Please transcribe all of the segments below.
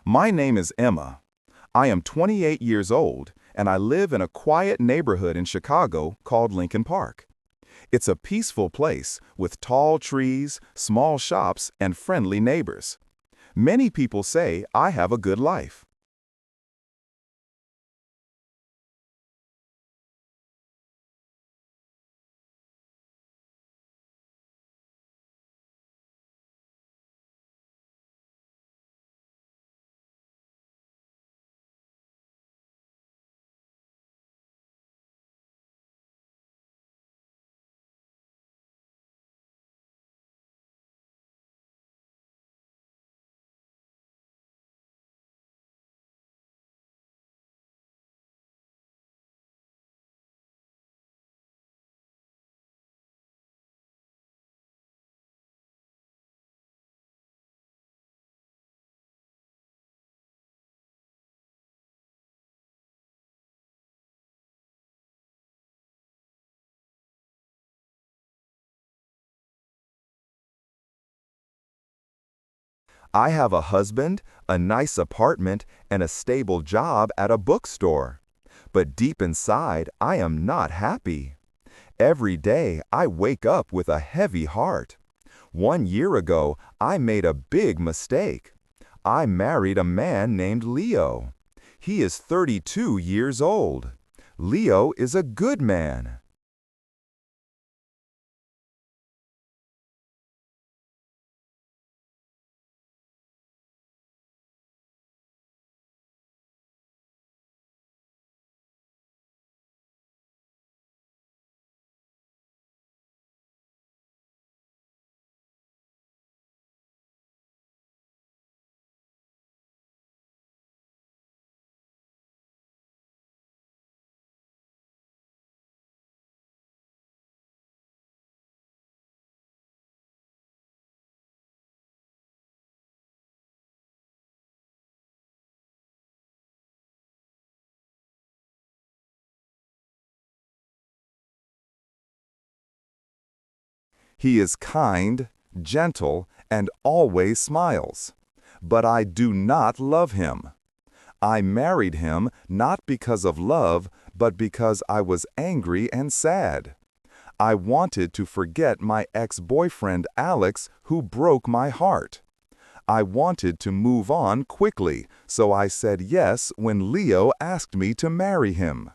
My name is Emma. I am 28 years old, and I live in a quiet neighborhood in Chicago called Lincoln Park. It's a peaceful place with tall trees, small shops, and friendly neighbors. Many people say I have a good life. I have a husband, a nice apartment, and a stable job at a bookstore. But deep inside, I am not happy. Every day, I wake up with a heavy heart. 1 year ago, I made a big mistake. I married a man named Leo. He is 32 years old. Leo is a good man. He is kind, gentle, and always smiles. But I do not love him. I married him not because of love, but because I was angry and sad. I wanted to forget my ex-boyfriend Alex, who broke my heart. I wanted to move on quickly, so I said yes when Leo asked me to marry him.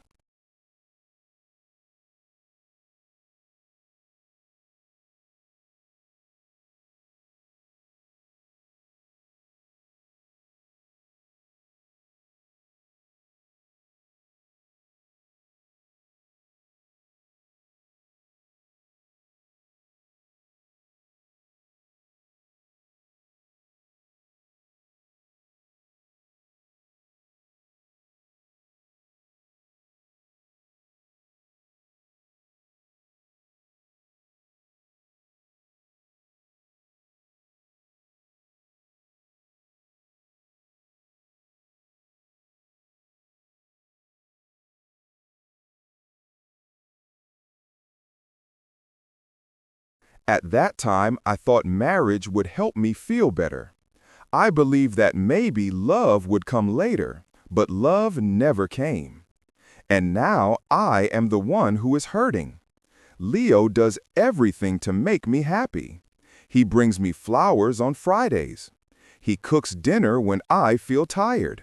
At that time, I thought marriage would help me feel better. I believed that maybe love would come later, but love never came. And now I am the one who is hurting. Leo does everything to make me happy. He brings me flowers on Fridays. He cooks dinner when I feel tired.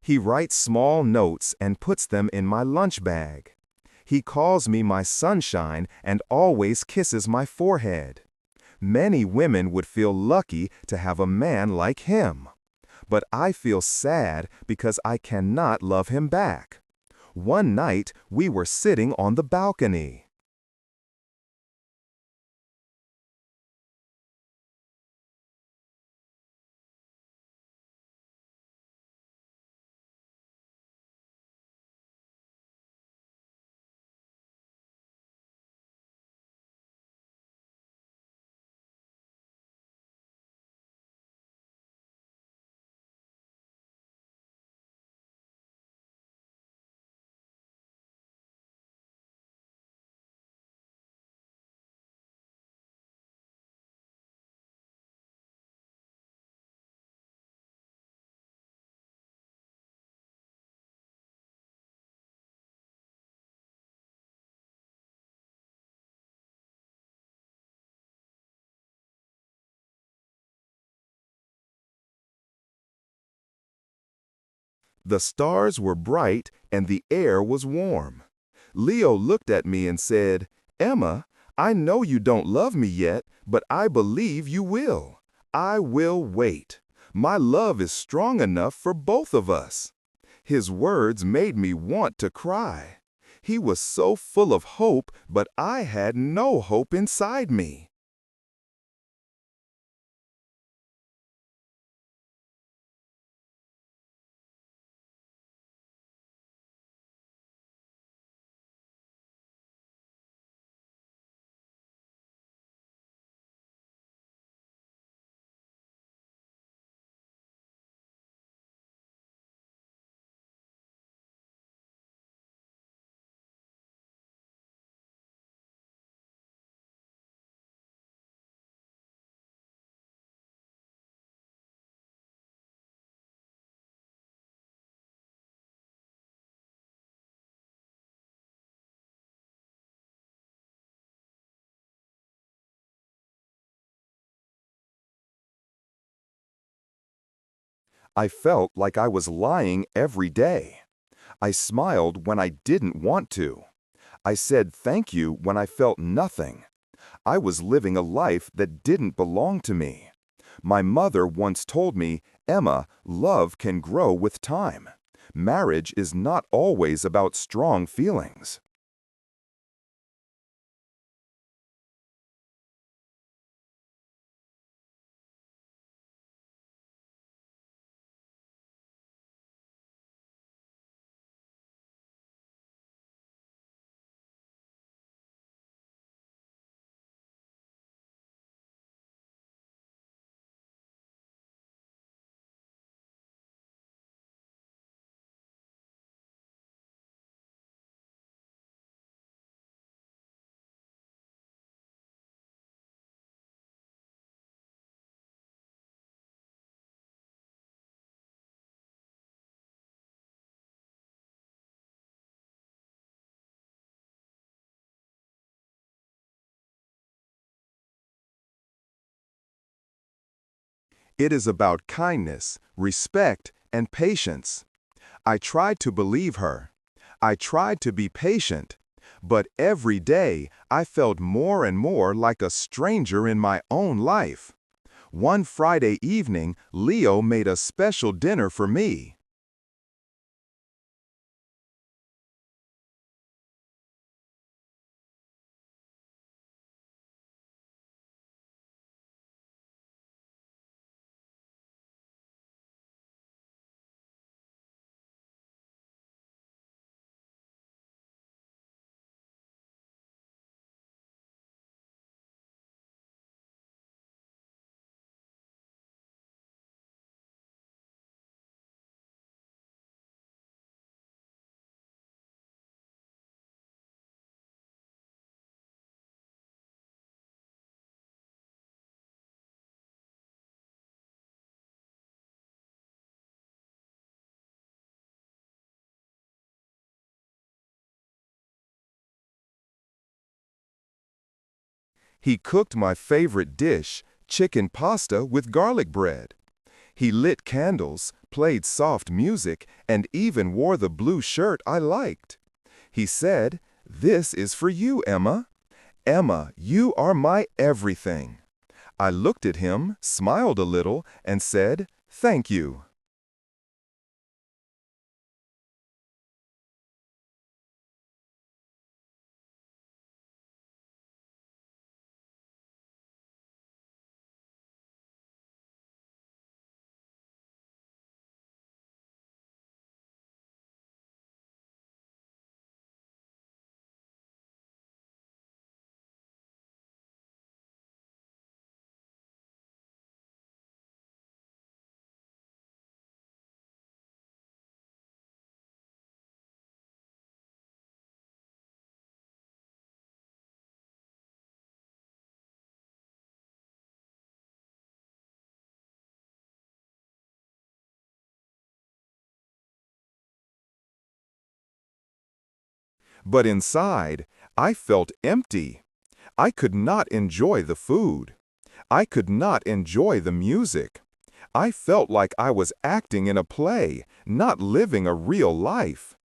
He writes small notes and puts them in my lunch bag. He calls me my sunshine and always kisses my forehead. Many women would feel lucky to have a man like him. But I feel sad because I cannot love him back. One night, we were sitting on the balcony. The stars were bright and the air was warm. Leo looked at me and said, "Emma, I know you don't love me yet, but I believe you will. I will wait. My love is strong enough for both of us." His words made me want to cry. He was so full of hope, but I had no hope inside me. I felt like I was lying every day. I smiled when I didn't want to. I said thank you when I felt nothing. I was living a life that didn't belong to me. My mother once told me, "Emma, love can grow with time. Marriage is not always about strong feelings." It is about kindness, respect, and patience. I tried to believe her. I tried to be patient. But every day, I felt more and more like a stranger in my own life. One Friday evening, Leo made a special dinner for me. He cooked my favorite dish, chicken pasta with garlic bread. He lit candles, played soft music, and even wore the blue shirt I liked. He said, This is for you, Emma. Emma, you are my everything. I looked at him, smiled a little, and said, "Thank you." But inside, I felt empty. I could not enjoy the food. I could not enjoy the music. I felt like I was acting in a play, not living a real life.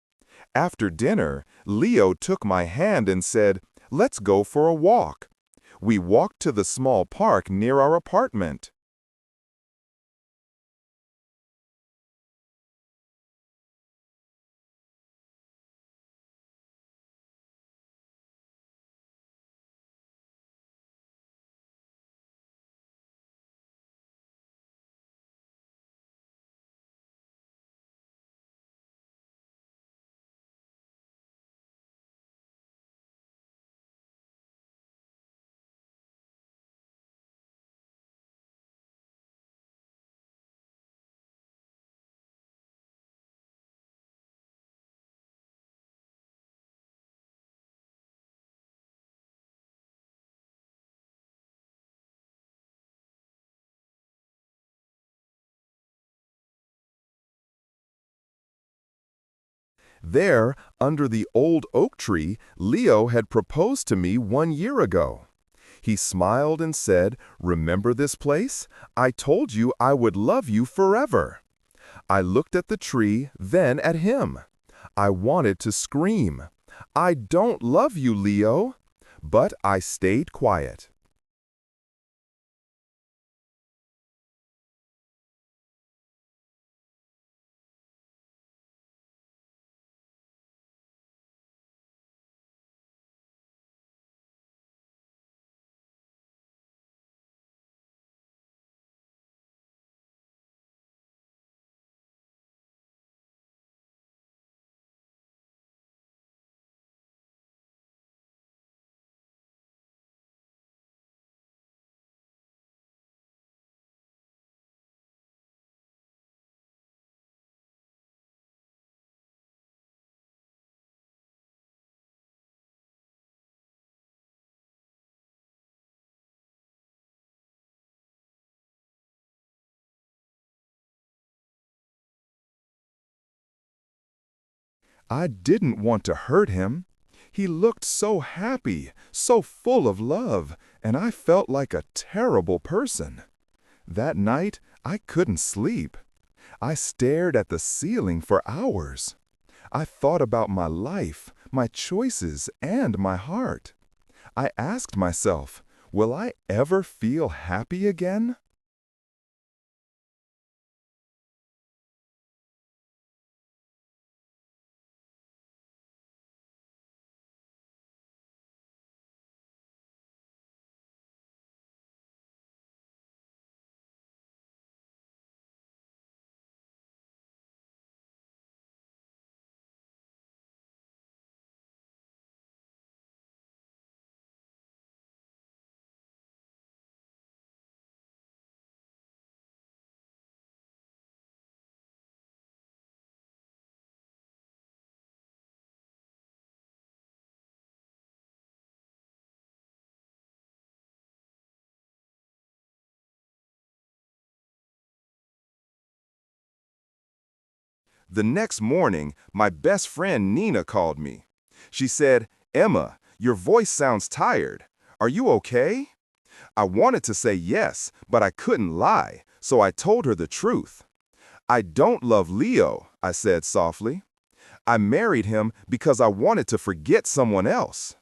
After dinner, Leo took my hand and said, "Let's go for a walk." We walked to the small park near our apartment. There, under the old oak tree, Leo had proposed to me 1 year ago. He smiled and said, "Remember this place? I told you I would love you forever." I looked at the tree, then at him. I wanted to scream, "I don't love you, Leo." But I stayed quiet. I didn't want to hurt him. He looked so happy, so full of love, and I felt like a terrible person. That night, I couldn't sleep. I stared at the ceiling for hours. I thought about my life, my choices, and my heart. I asked myself, will I ever feel happy again? The next morning, my best friend Nina called me. She said, "Emma, your voice sounds tired. Are you okay?" I wanted to say yes, but I couldn't lie, so I told her the truth. "I don't love Leo," I said softly. I married him because I wanted to forget someone else.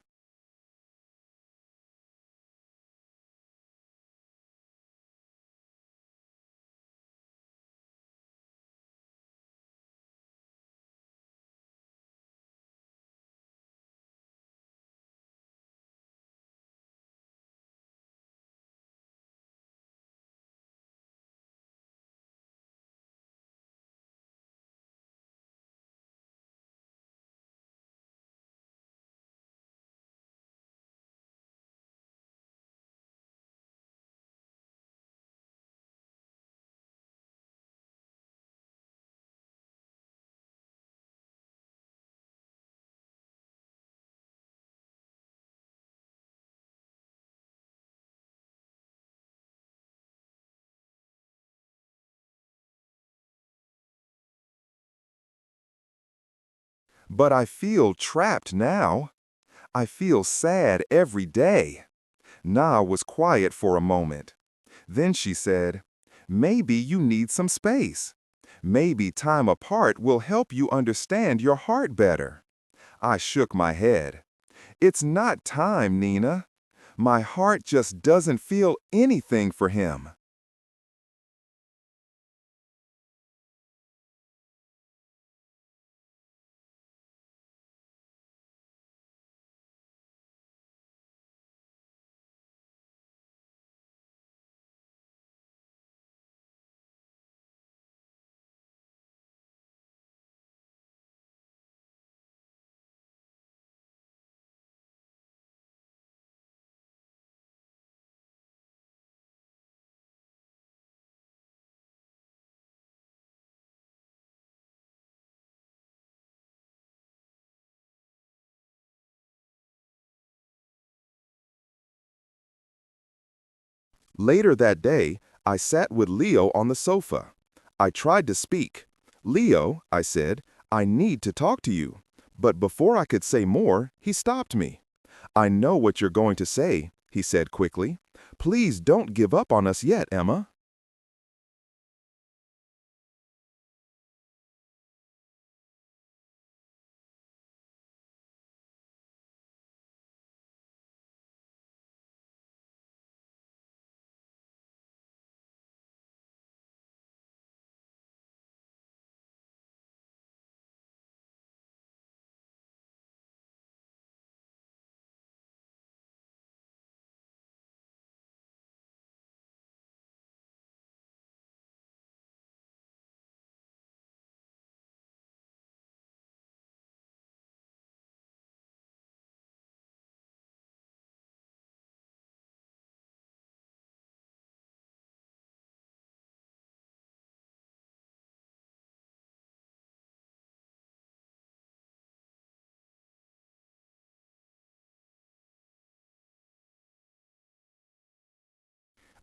But I feel trapped now. I feel sad every day. Na was quiet for a moment. Then she said, "Maybe you need some space. Maybe time apart will help you understand your heart better." I shook my head. "It's not time, Nina. My heart just doesn't feel anything for him." Later that day, I sat with Leo on the sofa. I tried to speak. "Leo," I said, "I need to talk to you." But before I could say more, he stopped me. "I know what you're going to say," he said quickly. "Please don't give up on us yet, Emma."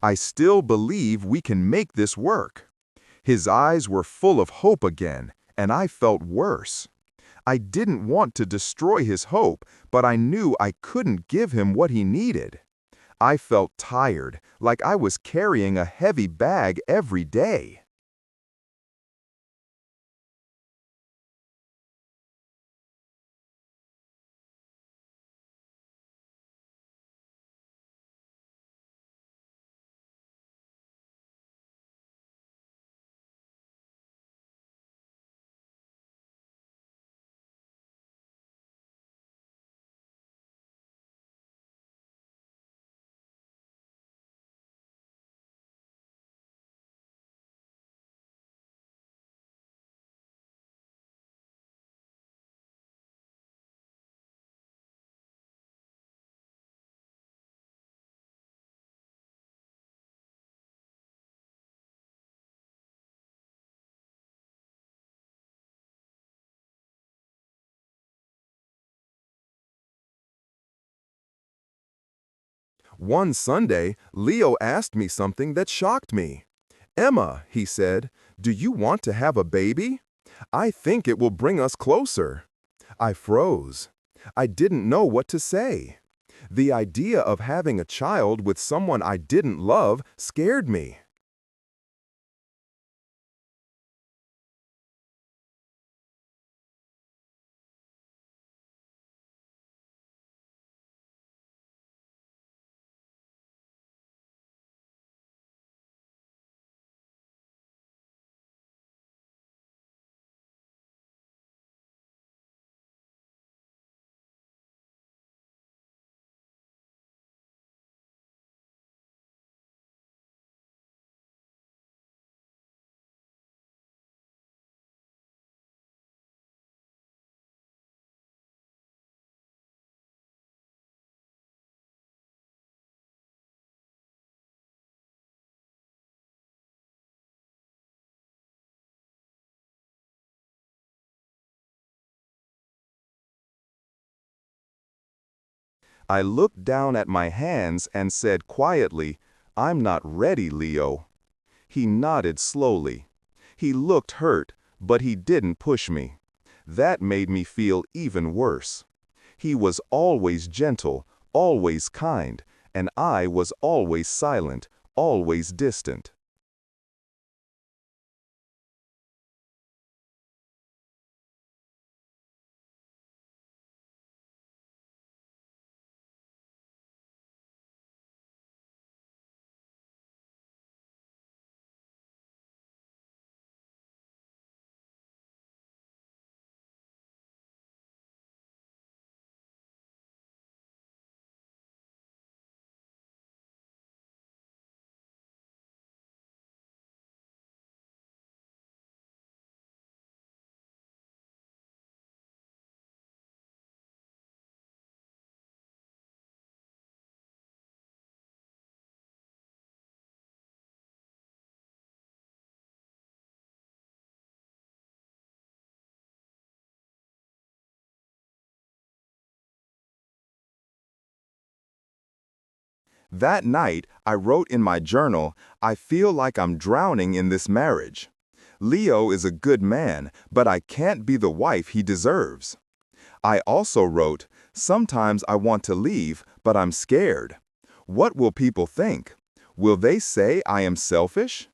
"I still believe we can make this work." His eyes were full of hope again, and I felt worse. I didn't want to destroy his hope, but I knew I couldn't give him what he needed. I felt tired, like I was carrying a heavy bag every day. One Sunday, Leo asked me something that shocked me. "Emma," he said, "do you want to have a baby? I think it will bring us closer." I froze. I didn't know what to say. The idea of having a child with someone I didn't love scared me. I looked down at my hands and said quietly, "I'm not ready, Leo." He nodded slowly. He looked hurt, but he didn't push me. That made me feel even worse. He was always gentle, always kind, and I was always silent, always distant. That night, I wrote in my journal, "I feel like I'm drowning in this marriage. Leo is a good man, but I can't be the wife he deserves." I also wrote, "Sometimes I want to leave, but I'm scared. What will people think? Will they say I am selfish?"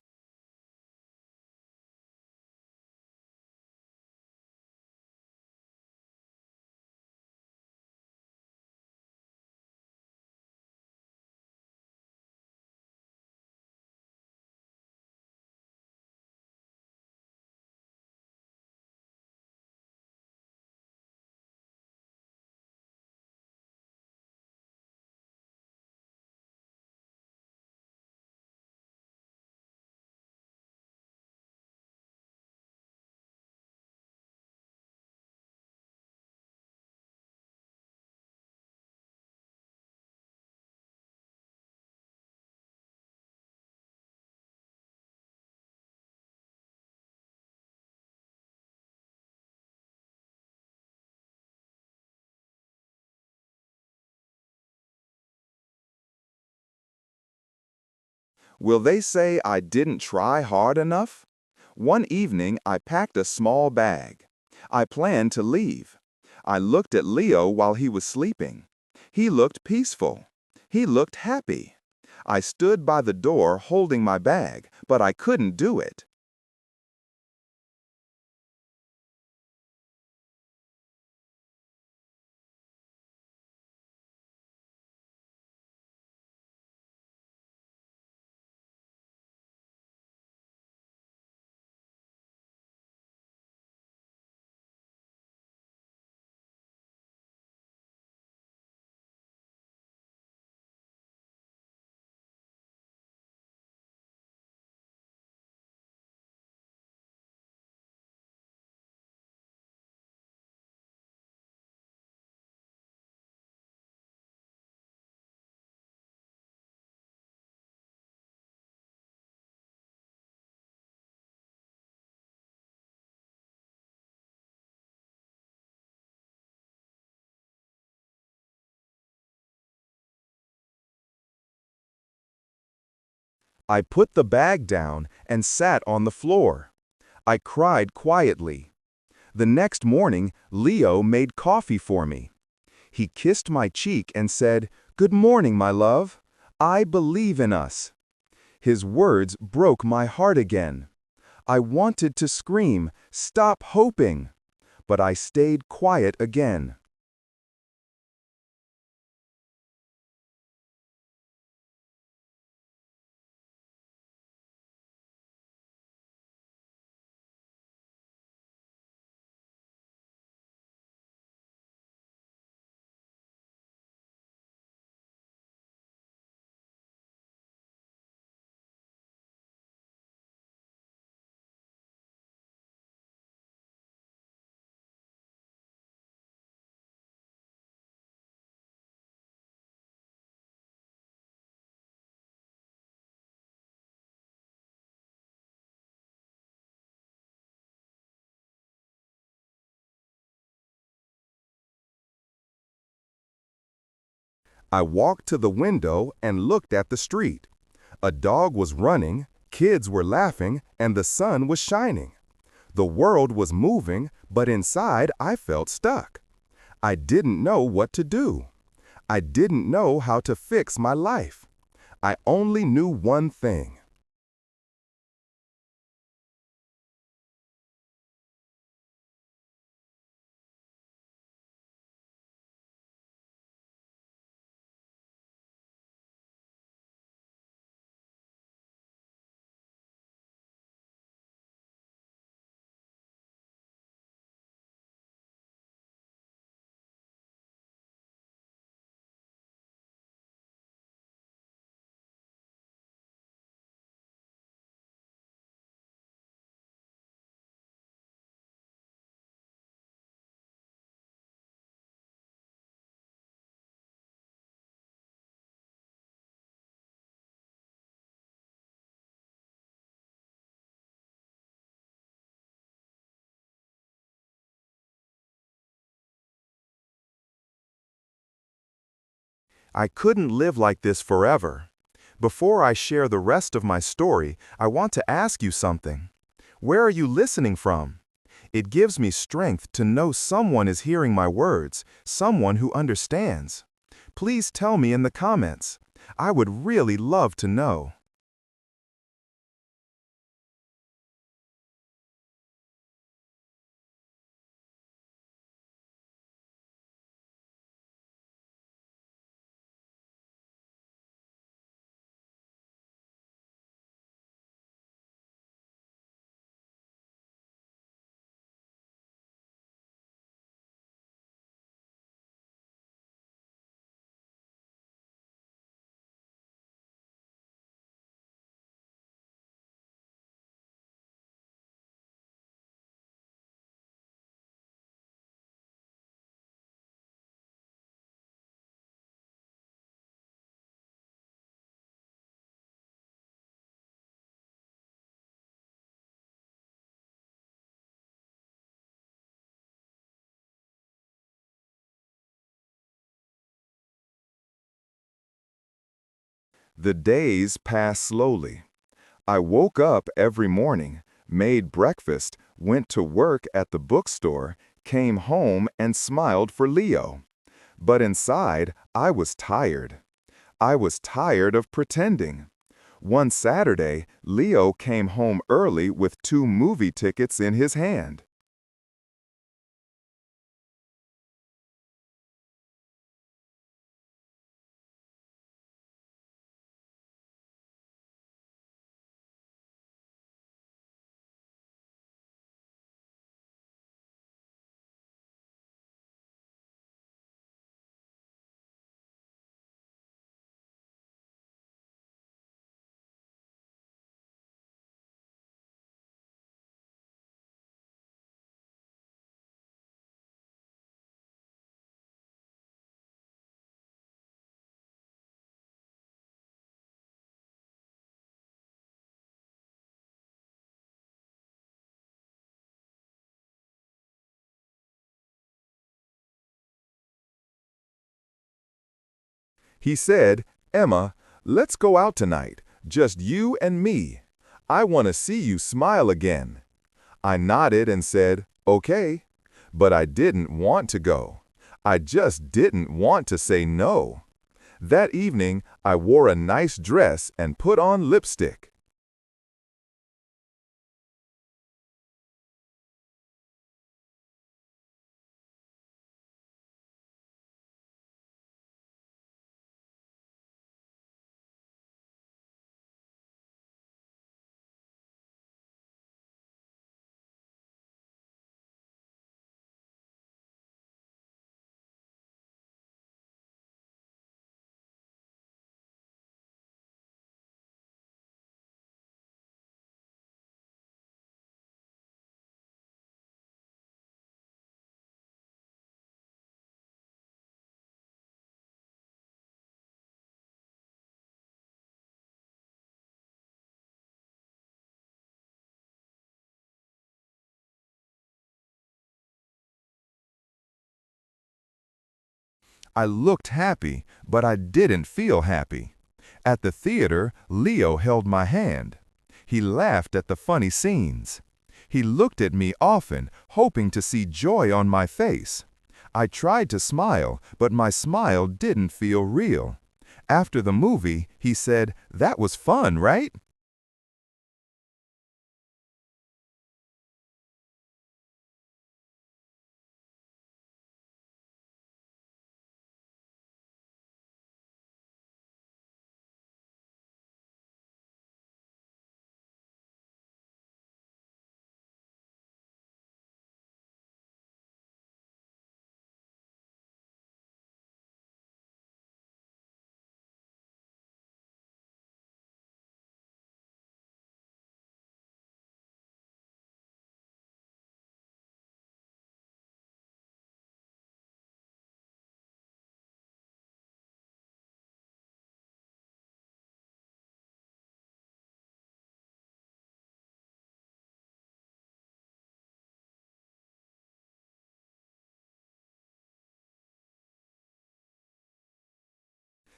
Will they say I didn't try hard enough? One evening, I packed a small bag. I planned to leave. I looked at Leo while he was sleeping. He looked peaceful. He looked happy. I stood by the door holding my bag, but I couldn't do it. I put the bag down and sat on the floor. I cried quietly. The next morning, Leo made coffee for me. He kissed my cheek and said, "Good morning, my love. I believe in us." His words broke my heart again. I wanted to scream, "Stop hoping!" But I stayed quiet again. I walked to the window and looked at the street. A dog was running, kids were laughing, and the sun was shining. The world was moving, but inside I felt stuck. I didn't know what to do. I didn't know how to fix my life. I only knew one thing. I couldn't live like this forever. Before I share the rest of my story, I want to ask you something. Where are you listening from? It gives me strength to know someone is hearing my words, someone who understands. Please tell me in the comments. I would really love to know. The days passed slowly. I woke up every morning, made breakfast, went to work at the bookstore, came home and smiled for Leo. But inside, I was tired. I was tired of pretending. One Saturday, Leo came home early with 2 movie tickets in his hand. He said, "Emma, let's go out tonight, just you and me. I want to see you smile again." I nodded and said, "Okay." But I didn't want to go. I just didn't want to say no. That evening, I wore a nice dress and put on lipstick. I looked happy, but I didn't feel happy. At the theater, Leo held my hand. He laughed at the funny scenes. He looked at me often, hoping to see joy on my face. I tried to smile, but my smile didn't feel real. After the movie, he said, "That was fun, right?"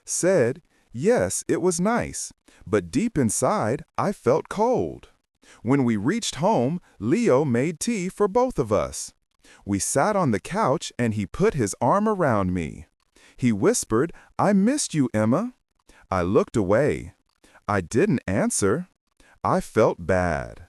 Said, "Yes, it was nice, but deep inside, I felt cold." When we reached home, Leo made tea for both of us. We sat on the couch and he put his arm around me. He whispered, "I missed you, Emma." I looked away. I didn't answer. I felt bad.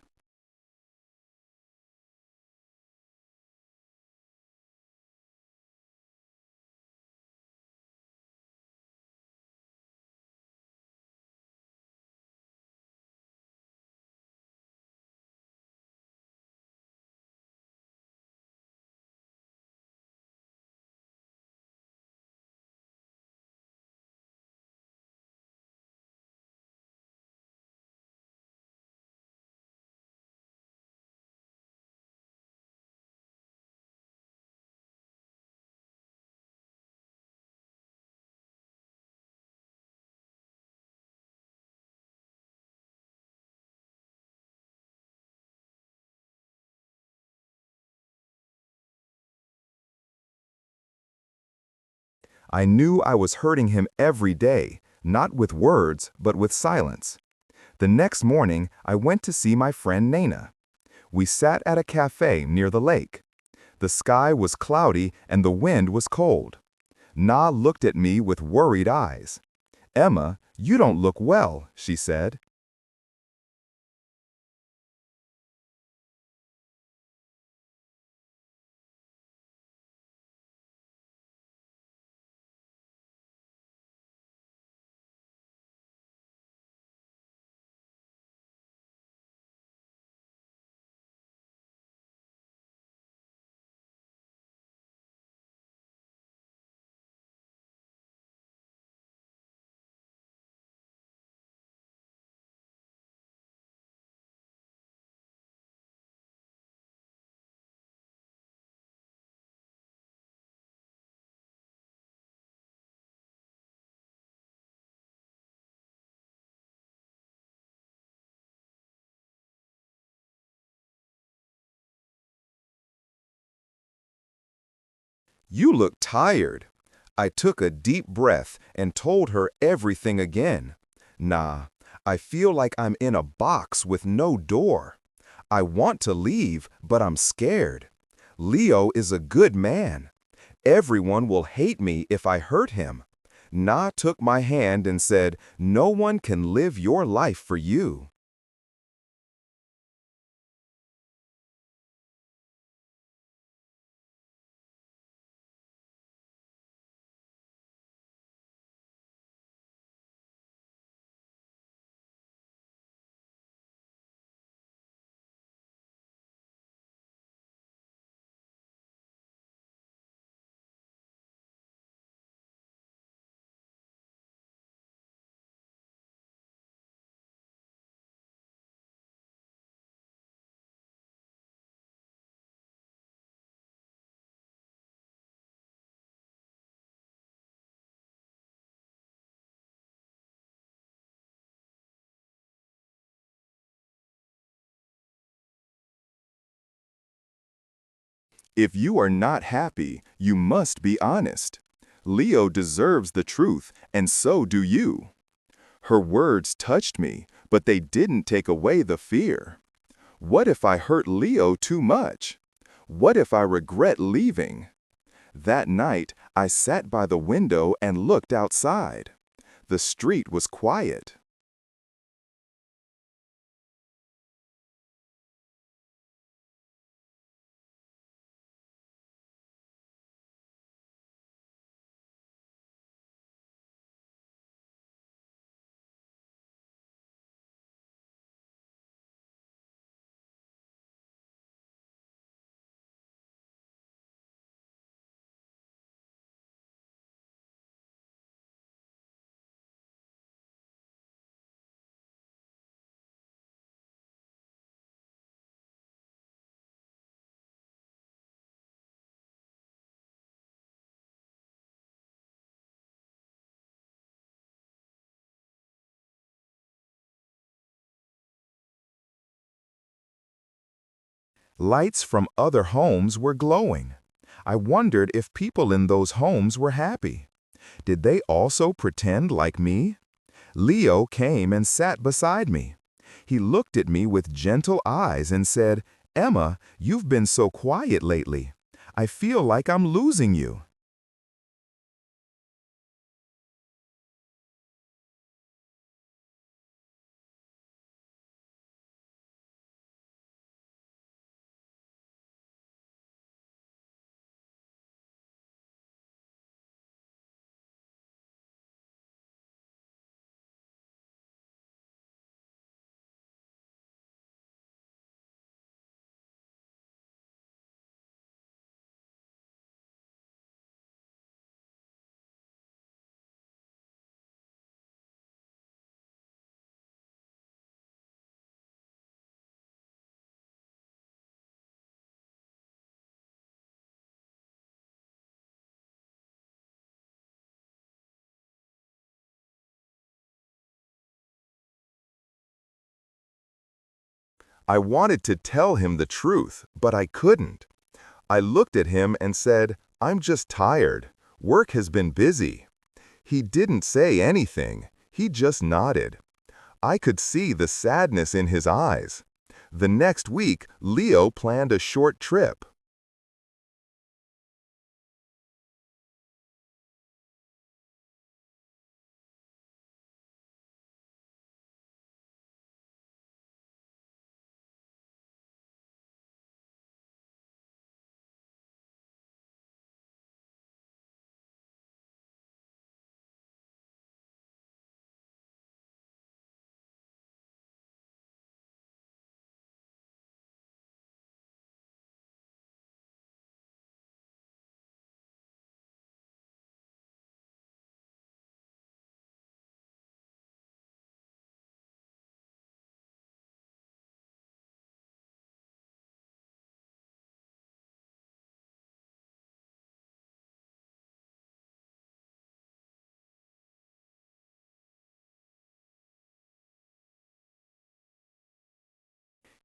I knew I was hurting him every day, not with words, but with silence. The next morning, I went to see my friend Nana. We sat at a cafe near the lake. The sky was cloudy and the wind was cold. Na looked at me with worried eyes. "Emma, you don't look well," she said. "You look tired." I took a deep breath and told her everything again. "Nah, I feel like I'm in a box with no door. I want to leave, but I'm scared. Leo is a good man. Everyone will hate me if I hurt him." Na took my hand and said, "No one can live your life for you." "If you are not happy, you must be honest." Leo deserves the truth, and so do you." Her words touched me, but they didn't take away the fear. What if I hurt Leo too much? What if I regret leaving? That night, I sat by the window and looked outside. The street was quiet. Lights from other homes were glowing. I wondered if people in those homes were happy. Did they also pretend like me? Leo came and sat beside me. He looked at me with gentle eyes and said, "Emma, you've been so quiet lately. I feel like I'm losing you." I wanted to tell him the truth, but I couldn't. I looked at him and said, "I'm just tired. Work has been busy." He didn't say anything. He just nodded. I could see the sadness in his eyes. The next week, Leo planned a short trip.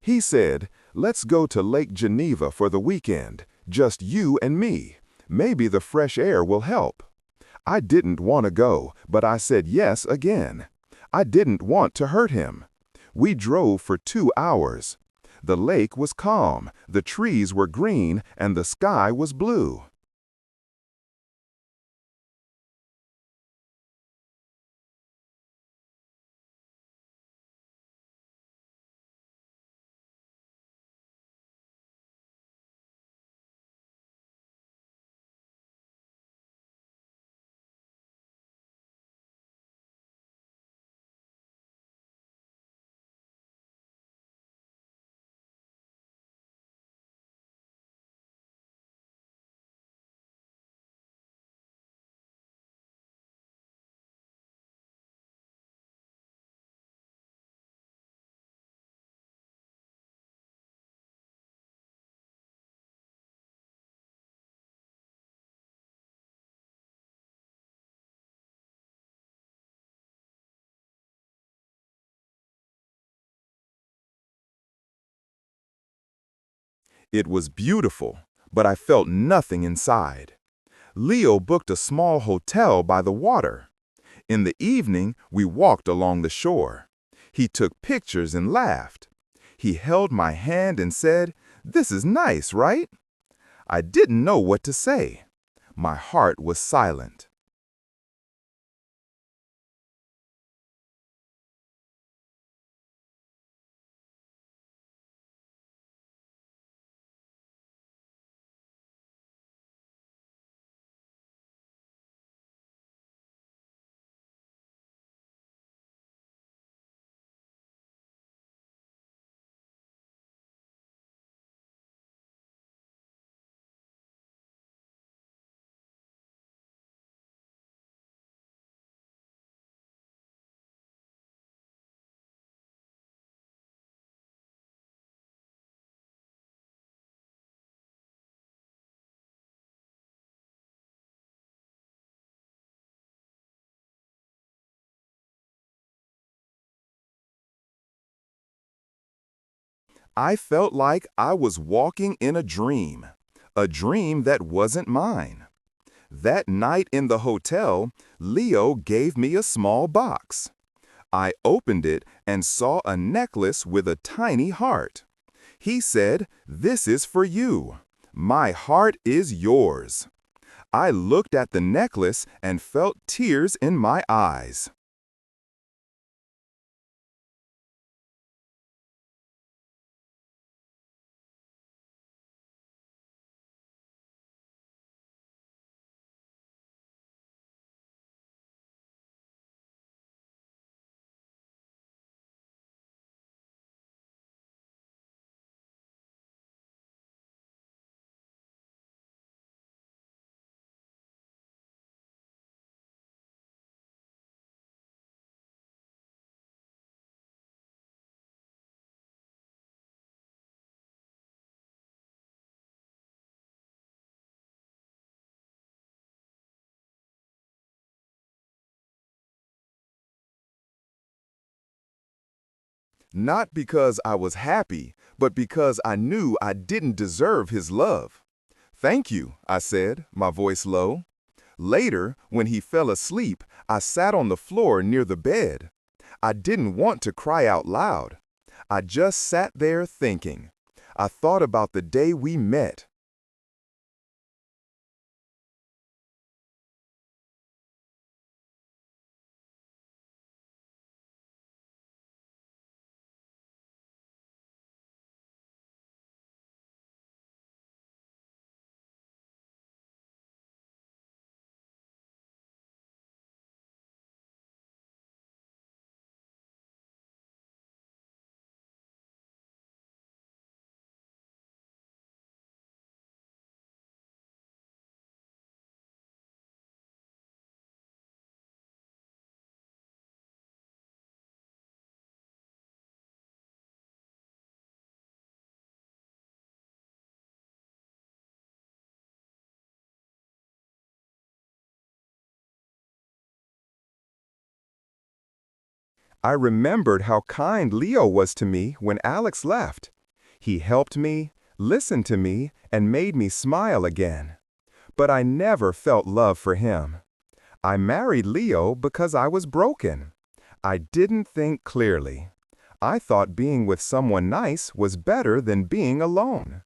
He said, "Let's go to Lake Geneva for the weekend, just you and me. Maybe the fresh air will help." I didn't want to go, but I said yes again. I didn't want to hurt him. We drove for 2 hours. The lake was calm, the trees were green, and the sky was blue. It was beautiful, but I felt nothing inside. Leo booked a small hotel by the water. In the evening, we walked along the shore. He took pictures and laughed. He held my hand and said, "This is nice, right?" I didn't know what to say. My heart was silent. I felt like I was walking in a dream that wasn't mine. That night in the hotel, Leo gave me a small box. I opened it and saw a necklace with a tiny heart. He said, "This is for you. My heart is yours." I looked at the necklace and felt tears in my eyes. Not because I was happy, but because I knew I didn't deserve his love. "Thank you," I said, my voice low. Later, when he fell asleep, I sat on the floor near the bed. I didn't want to cry out loud. I just sat there thinking. I thought about the day we met. I remembered how kind Leo was to me when Alex left. He helped me, listened to me, and made me smile again. But I never felt love for him. I married Leo because I was broken. I didn't think clearly. I thought being with someone nice was better than being alone.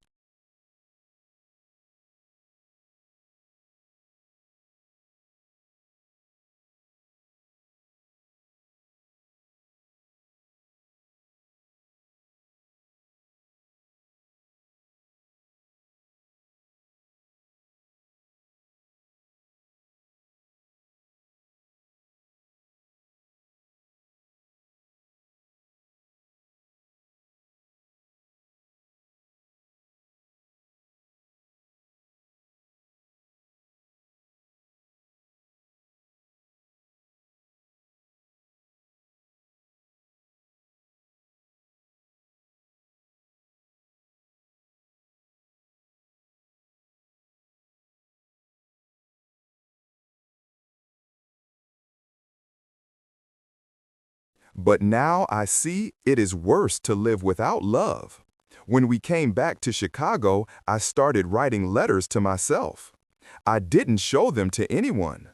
But now I see it is worse to live without love. When we came back to Chicago, I started writing letters to myself. I didn't show them to anyone.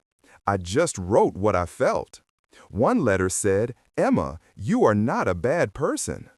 I just wrote what I felt. One letter said, "Emma, you are not a bad person."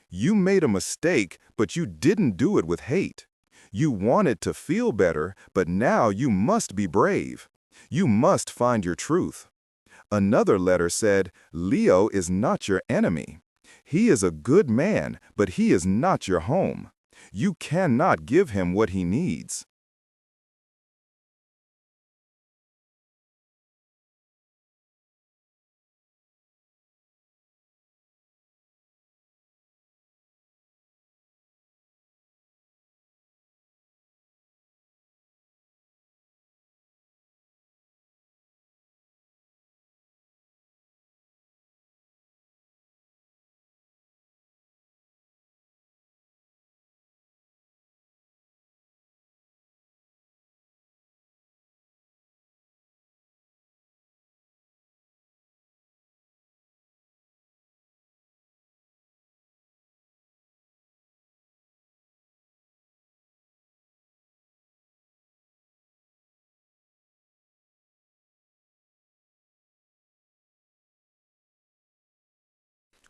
You made a mistake, but you didn't do it with hate. You wanted to feel better, but now you must be brave. You must find your truth. Another letter said, "Leo is not your enemy. He is a good man, but he is not your home. You cannot give him what he needs."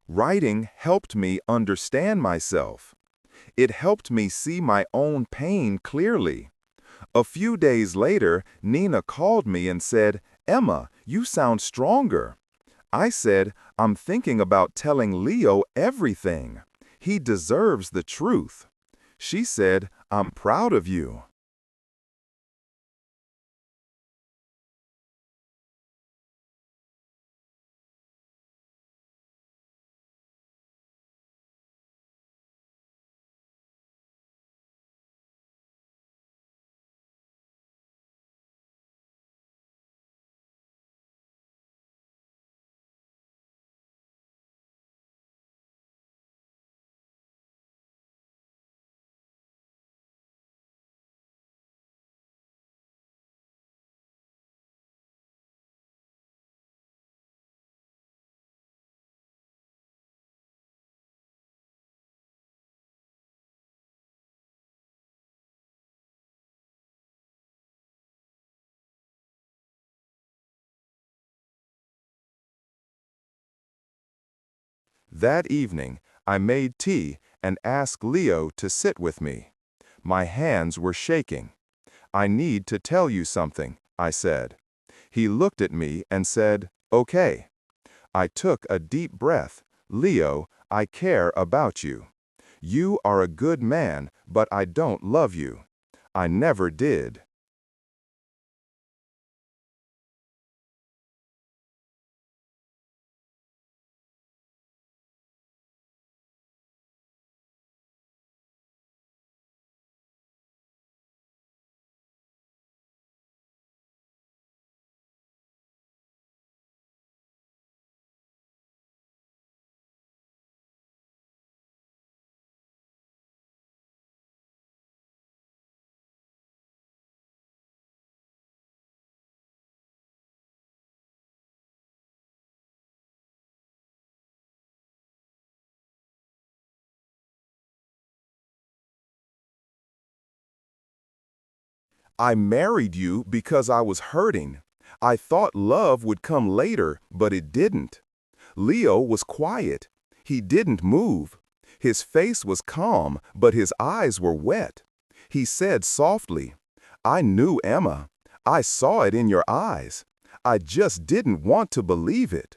Writing helped me understand myself. It helped me see my own pain clearly. A few days later, Nina called me and said, "Emma, you sound stronger." I said, "I'm thinking about telling Leo everything. He deserves the truth." She said, "I'm proud of you." That evening, I made tea and asked Leo to sit with me. My hands were shaking. "I need to tell you something," I said. He looked at me and said, "Okay." I took a deep breath. "Leo, I care about you. You are a good man, but I don't love you. I never did." "I married you because I was hurting. I thought love would come later, but it didn't." Leo was quiet. He didn't move. His face was calm, but his eyes were wet. He said softly, "I knew Emma. I saw it in your eyes. I just didn't want to believe it.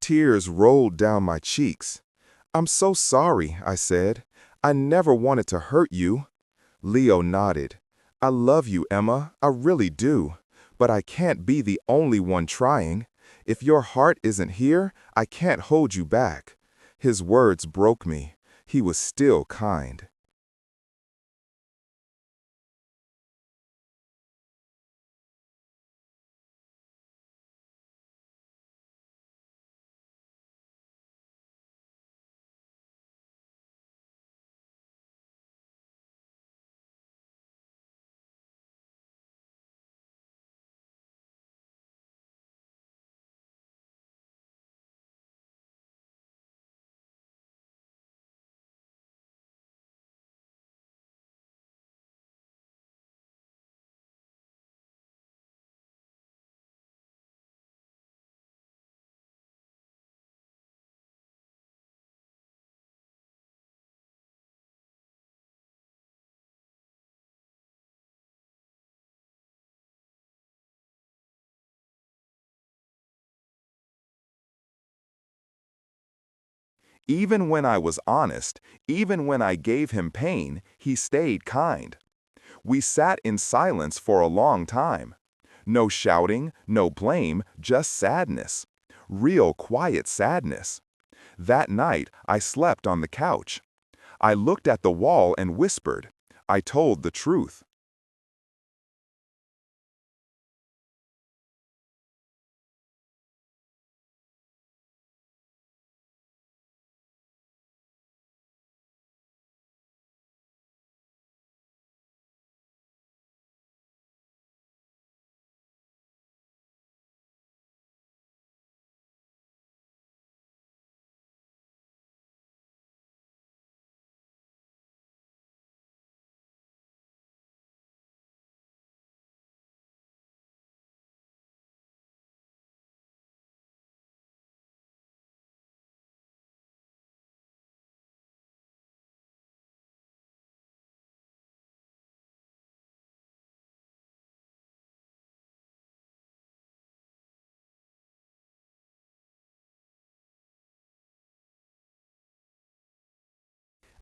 Tears rolled down my cheeks. "I'm so sorry," I said. "I never wanted to hurt you." Leo nodded. "I love you, Emma. I really do. But I can't be the only one trying. If your heart isn't here, I can't hold you back." His words broke me. He was still kind. Even when I was honest, even when I gave him pain, he stayed kind. We sat in silence for a long time. No shouting, no blame, just sadness. Real quiet sadness. That night, I slept on the couch. I looked at the wall and whispered. I told the truth.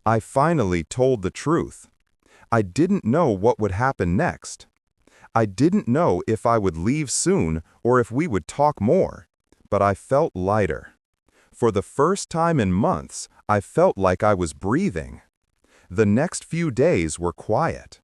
I finally told the truth. I didn't know what would happen next. I didn't know if I would leave soon or if we would talk more, but I felt lighter. For the first time in months, I felt like I was breathing. The next few days were quiet.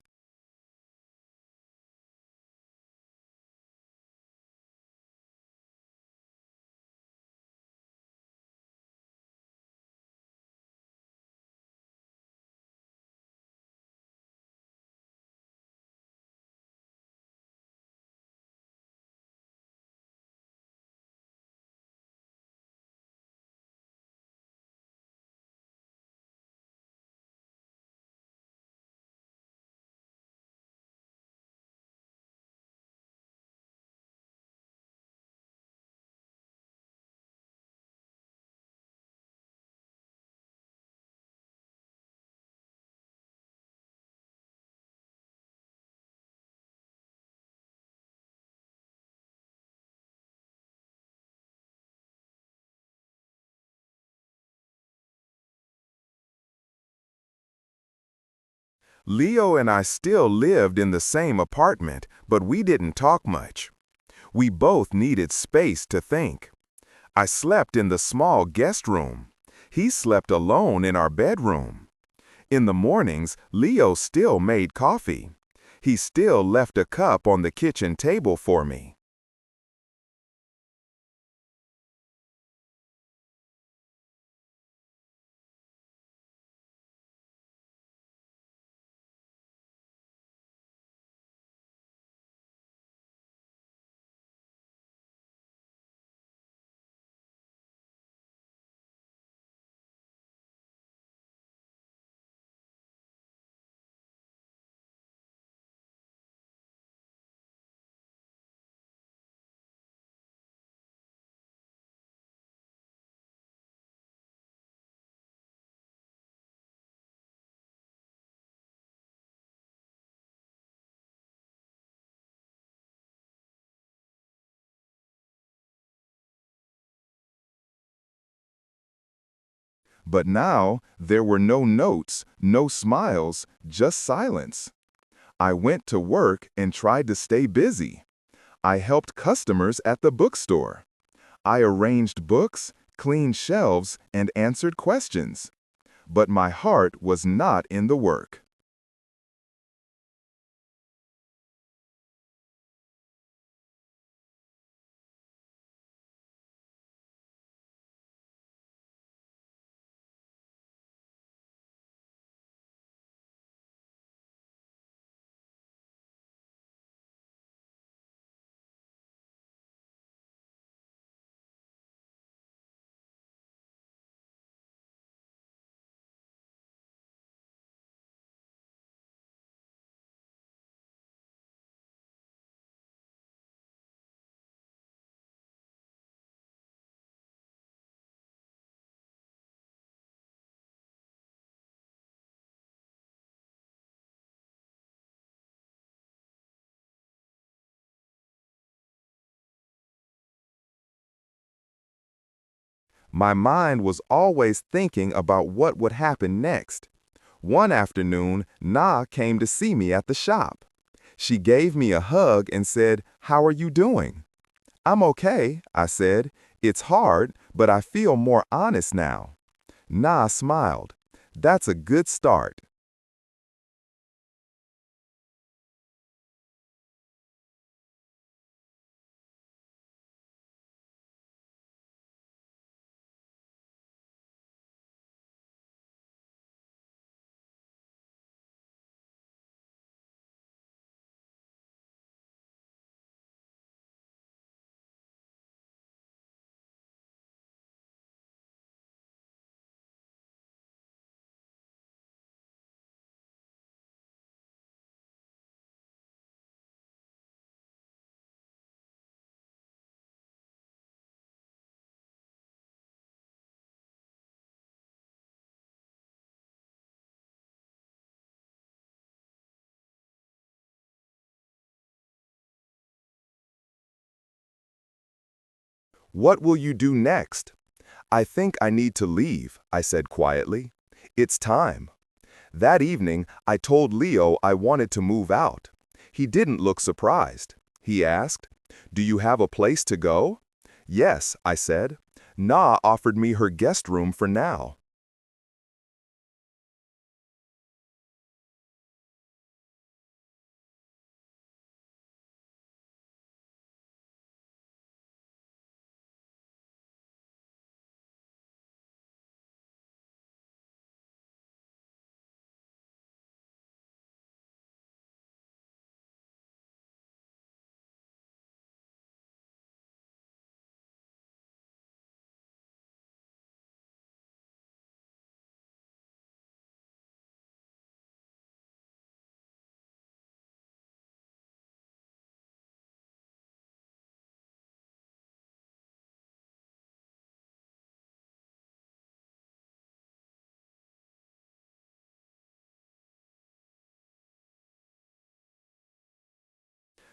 Leo and I still lived in the same apartment, but we didn't talk much. We both needed space to think. I slept in the small guest room. He slept alone in our bedroom. In the mornings, Leo still made coffee. He still left a cup on the kitchen table for me. But now, there were no notes, no smiles, just silence. I went to work and tried to stay busy. I helped customers at the bookstore. I arranged books, cleaned shelves, and answered questions. But my heart was not in the work. My mind was always thinking about what would happen next. One afternoon, Na came to see me at the shop. She gave me a hug and said, "How are you doing?" "I'm okay," I said. "It's hard, but I feel more honest now." Na smiled. "That's a good start." "What will you do next?" "I think I need to leave," I said quietly. "It's time." That evening, I told Leo I wanted to move out. He didn't look surprised. He asked, "Do you have a place to go?" "Yes," I said. "Na offered me her guest room for now."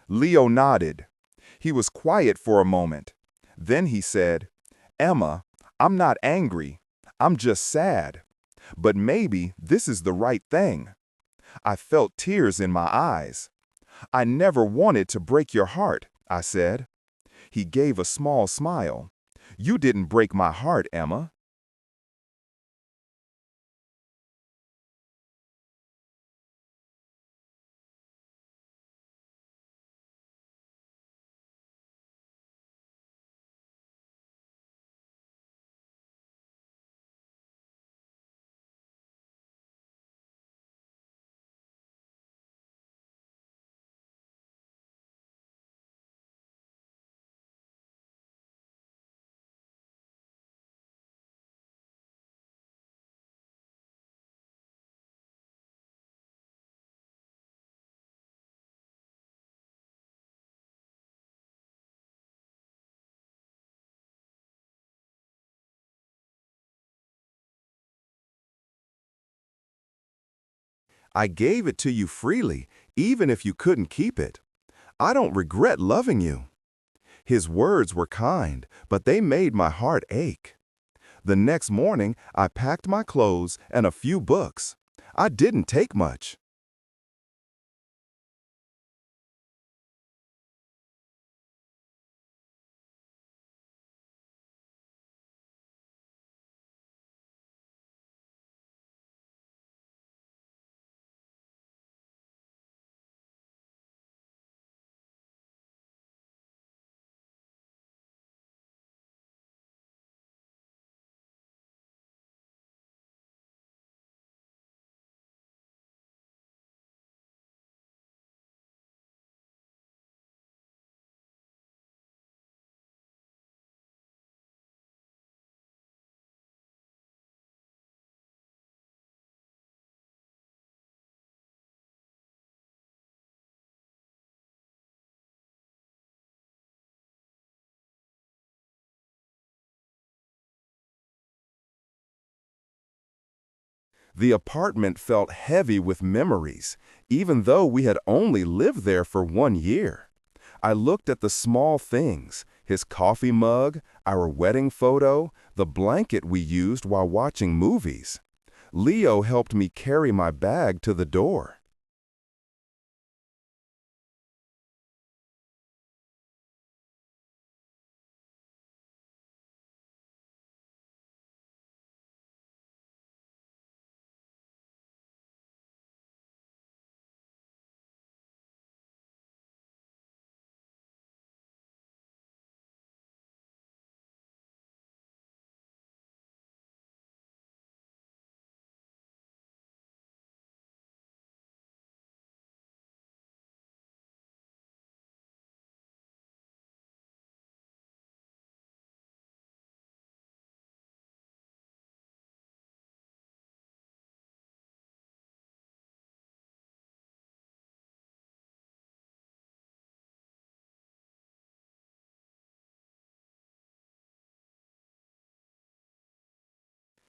Leo nodded. He was quiet for a moment. Then he said, "Emma, I'm not angry. I'm just sad. But maybe this is the right thing." I felt tears in my eyes. "I never wanted to break your heart," I said. He gave a small smile. "You didn't break my heart, Emma." I gave it to you freely, even if you couldn't keep it. I don't regret loving you." His words were kind, but they made my heart ache. The next morning, I packed my clothes and a few books. I didn't take much. The apartment felt heavy with memories, even though we had only lived there for 1 year. I looked at the small things, his coffee mug, our wedding photo, the blanket we used while watching movies. Leo helped me carry my bag to the door.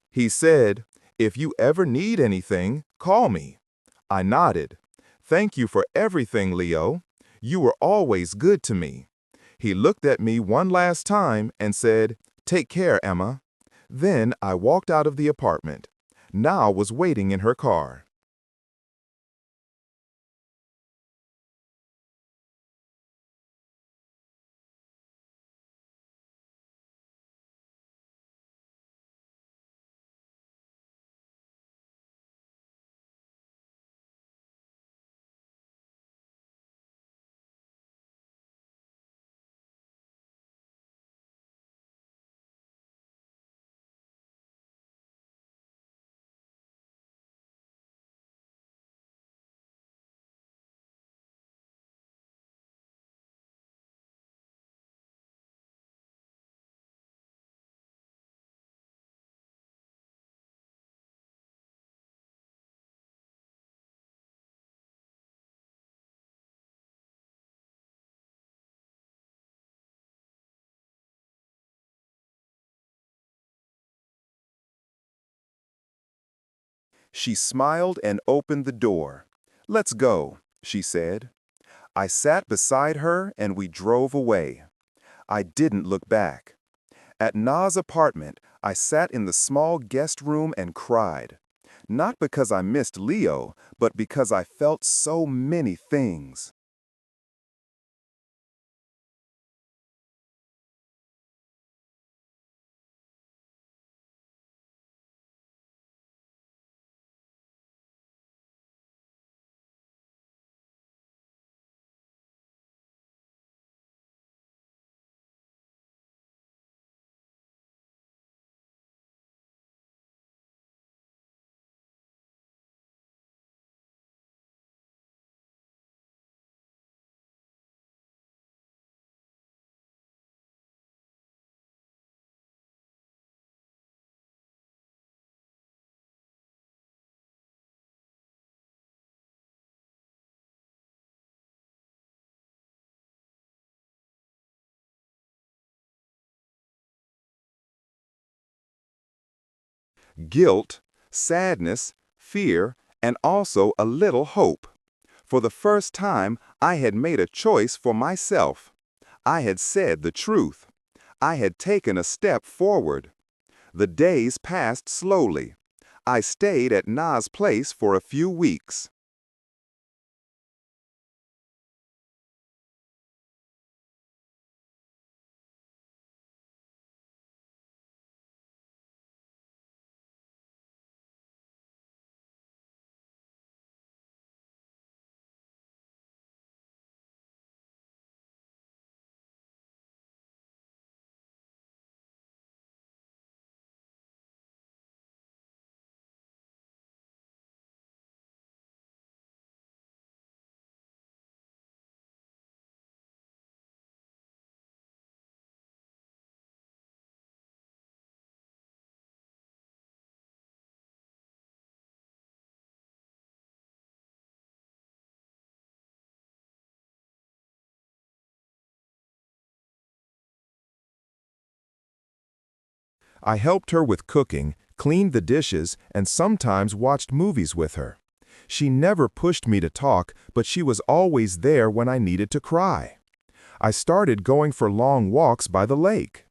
He said, "If you ever need anything, call me." I nodded. "Thank you for everything, Leo. You were always good to me." He looked at me one last time and said, "Take care, Emma." Then I walked out of the apartment. Na was waiting in her car. She smiled and opened the door. "Let's go," she said. I sat beside her and we drove away. I didn't look back. At Na's apartment, I sat in the small guest room and cried. Not because I missed Leo, but because I felt so many things. Guilt, sadness, fear, and also a little hope. For the first time, I had made a choice for myself. I had said the truth. I had taken a step forward. The days passed slowly. I stayed at Na's place for a few weeks. I helped her with cooking, cleaned the dishes, and sometimes watched movies with her. She never pushed me to talk, but she was always there when I needed to cry. I started going for long walks by the lake.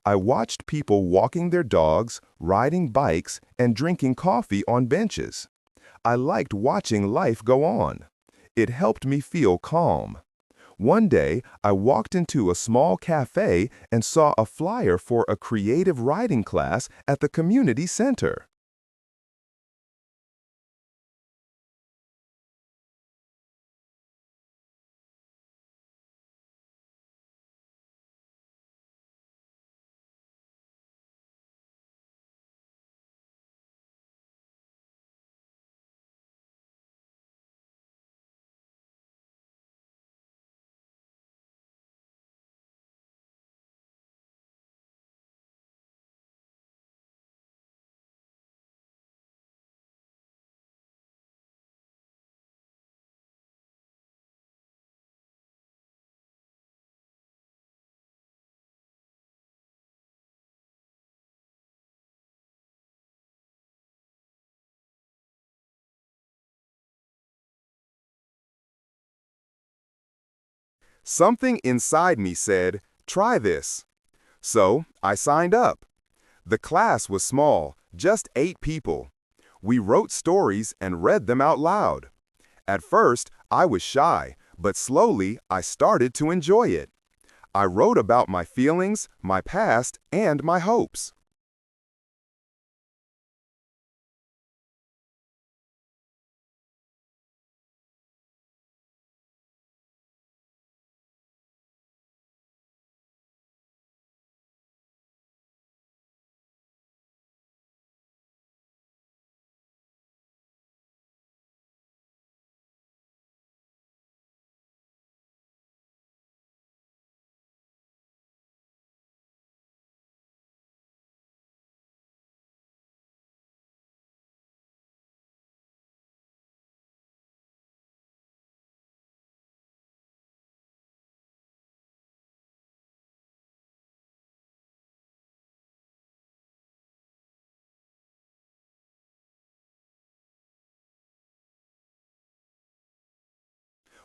I watched people walking their dogs, riding bikes, and drinking coffee on benches. I liked watching life go on. It helped me feel calm. One day, I walked into a small cafe and saw a flyer for a creative writing class at the community center. Something inside me said, "Try this." So I signed up. The class was small, just 8 people. We wrote stories and read them out loud. At first, I was shy, but slowly I started to enjoy it. I wrote about my feelings, my past, and my hopes.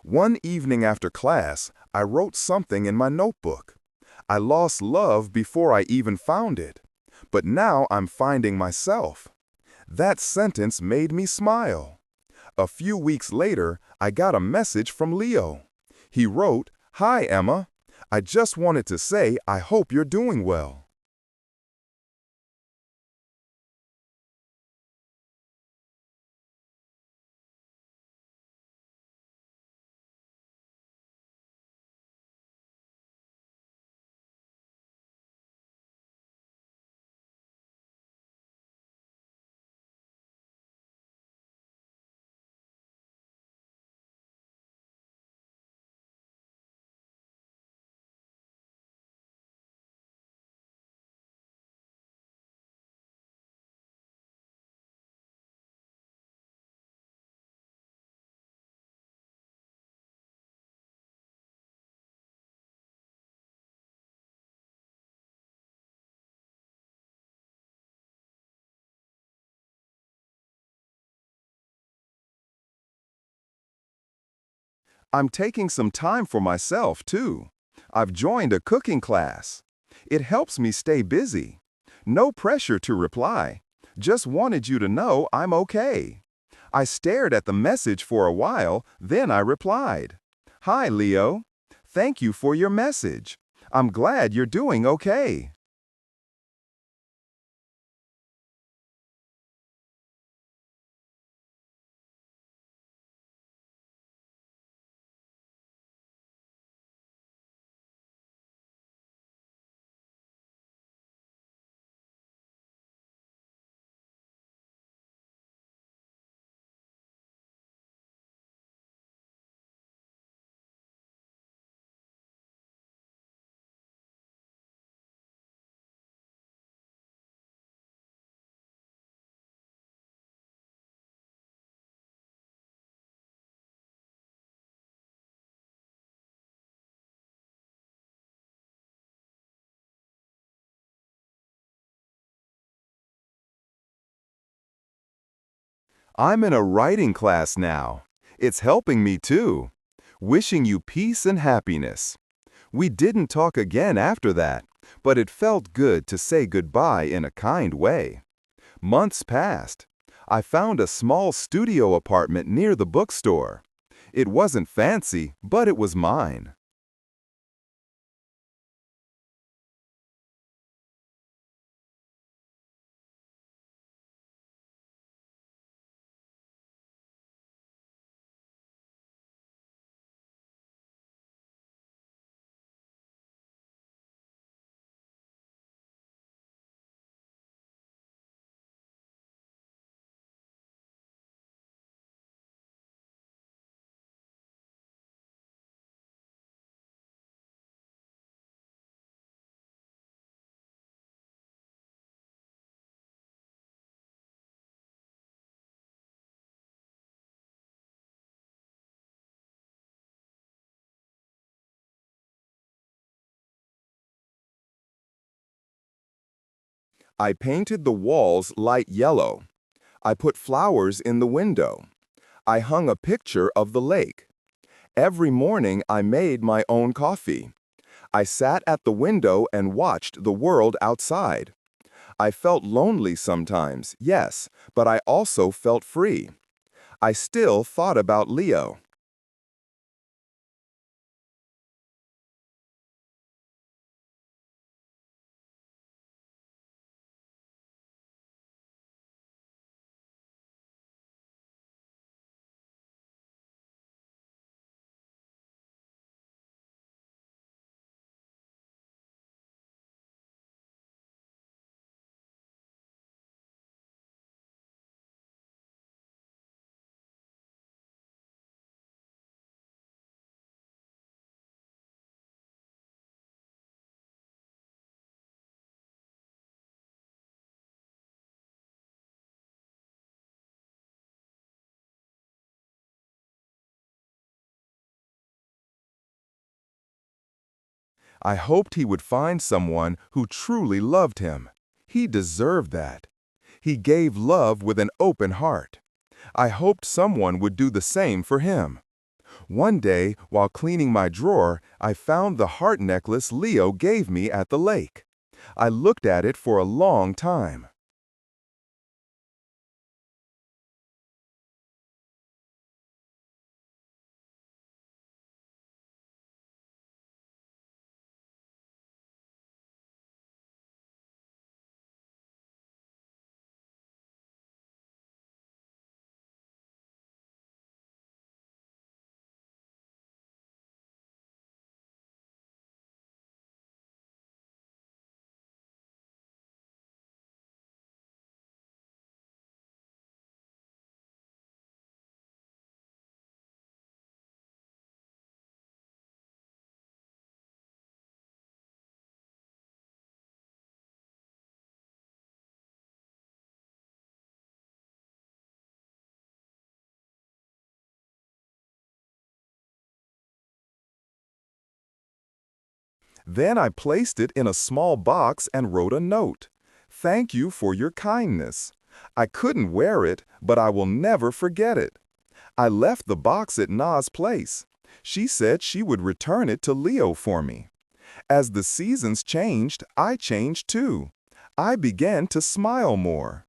One evening after class, I wrote something in my notebook. I lost love before I even found it, but now I'm finding myself. That sentence made me smile. A few weeks later, I got a message from Leo. He wrote, "Hi, Emma. I just wanted to say I hope you're doing well. I'm taking some time for myself, too. I've joined a cooking class. It helps me stay busy. No pressure to reply. Just wanted you to know I'm okay. I stared at the message for a while, then I replied. Hi, Leo. Thank you for your message. I'm glad you're doing okay. I'm in a writing class now. It's helping me too. Wishing you peace and happiness. We didn't talk again after that, but it felt good to say goodbye in a kind way. Months passed. I found a small studio apartment near the bookstore. It wasn't fancy, but it was mine. I painted the walls light yellow. I put flowers in the window. I hung a picture of the lake. Every morning I made my own coffee. I sat at the window and watched the world outside. I felt lonely sometimes, yes, but I also felt free. I still thought about Leo. I hoped he would find someone who truly loved him. He deserved that. He gave love with an open heart. I hoped someone would do the same for him. One day, while cleaning my drawer, I found the heart necklace Leo gave me at the lake. I looked at it for a long time. Then I placed it in a small box and wrote a note. Thank you for your kindness. I couldn't wear it, but I will never forget it. I left the box at Na's place. She said she would return it to Leo for me. As the seasons changed, I changed too. I began to smile more.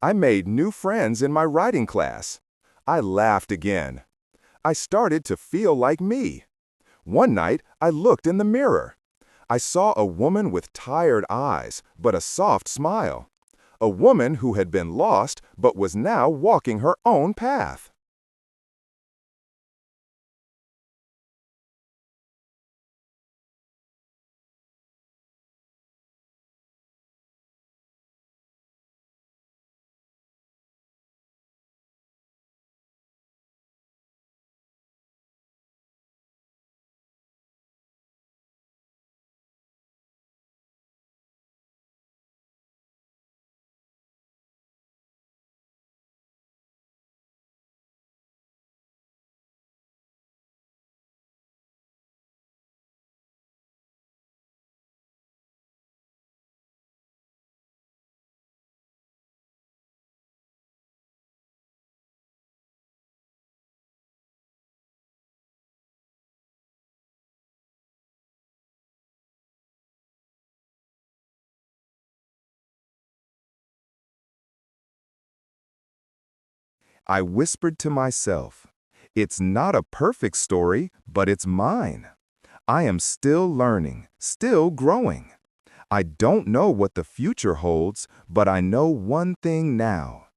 I made new friends in my writing class. I laughed again. I started to feel like me. One night, I looked in the mirror. I saw a woman with tired eyes, but a soft smile. A woman who had been lost, but was now walking her own path. I whispered to myself, it's not a perfect story, but it's mine. I am still learning, still growing. I don't know what the future holds, but I know one thing now.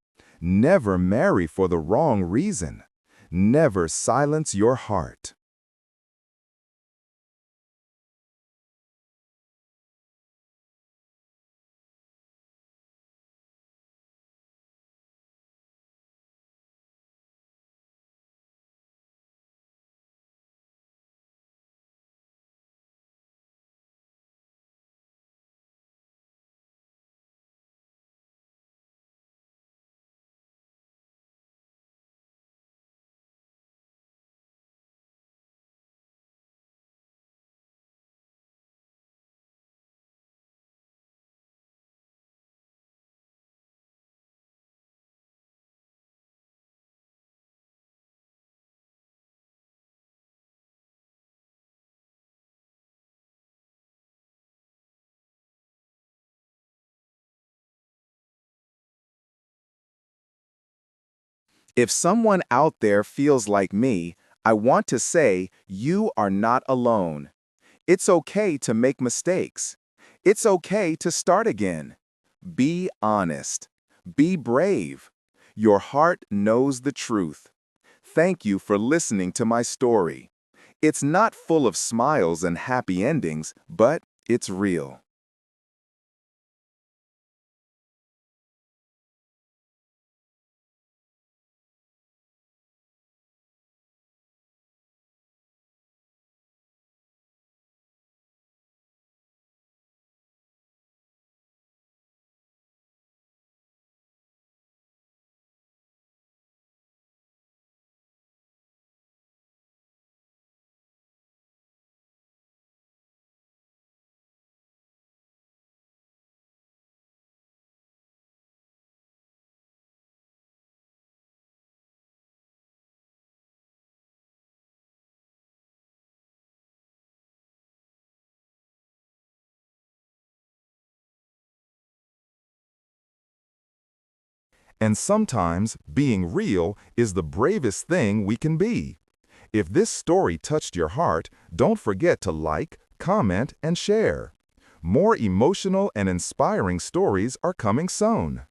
Never marry for the wrong reason. Never silence your heart. If someone out there feels like me, I want to say you are not alone. It's okay to make mistakes. It's okay to start again. Be honest. Be brave. Your heart knows the truth. Thank you for listening to my story. It's not full of smiles and happy endings, but it's real. And sometimes being real is the bravest thing we can be. If this story touched your heart, don't forget to like, comment, and share. More emotional and inspiring stories are coming soon.